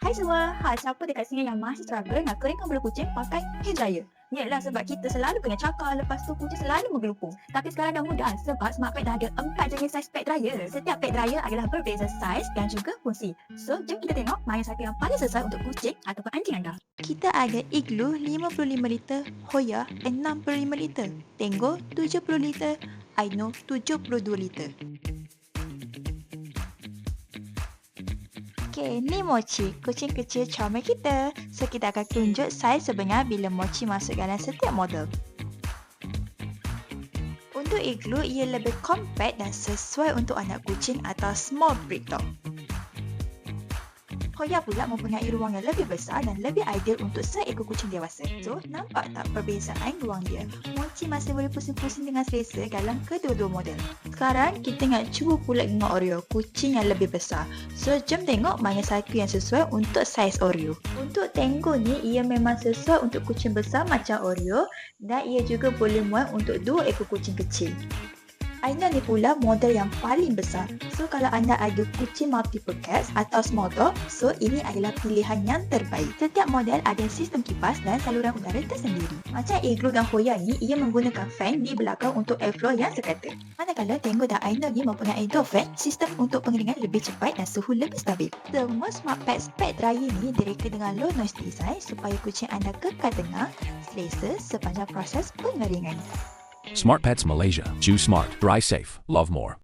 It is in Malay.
Hai semua, siapa dekat sini yang masih struggle nak keringkan bulu kucing pakai hair dryer? Yalah, sebab kita selalu kena cakar, lepas tu kucing selalu menggelupung. Tapi sekarang dah mudah sebab Smart Pad dah ada 4 jenis saiz pad dryer. Setiap pad dryer adalah berbeza saiz dan juga fungsi. So, jom kita tengok mana satu yang paling sesuai untuk kucing ataupun anjing anda. Kita ada Igloo 55 liter, Hoya 65 liter, Tango 70 liter, Aino 72 liter. Okey, ni Mochi, kucing kecil comel kita. So, kita akan tunjuk saiz sebenar bila Mochi masuk dalam setiap model. Untuk Igloo, ia lebih compact dan sesuai untuk anak kucing atau small breed dog. Hoya pula mempunyai ruang yang lebih besar dan lebih ideal untuk seekor kucing dewasa. So, nampak tak perbezaan ruang dia? Mochi masih boleh pusing-pusing dengan selesa dalam kedua-dua model. Sekarang, kita nak cuba pula dengan Oreo, kucing yang lebih besar. So, jom tengok mana satu yang sesuai untuk saiz Oreo. Untuk Tango ni, ia memang sesuai untuk kucing besar macam Oreo dan ia juga boleh muat untuk 2 ekor kucing kecil. Aina ni pula model yang paling besar. So, kalau anda ada kucing multiple cats atau small dog, so ini adalah pilihan yang terbaik. Setiap model ada sistem kipas dan saluran udara tersendiri. Macam Igloo dan Hoya ni, ia menggunakan fan di belakang untuk airflow yang sekata. Manakala Tango dan Aina ni mempunyai door fan, sistem untuk pengeringan lebih cepat dan suhu lebih stabil. Semua Smart Pad pad dryer ni direka dengan low noise design supaya kucing anda kekal tenang, selesa sepanjang proses pengeringan. Smart Pets Malaysia. Choose smart. Dry safe. Love more.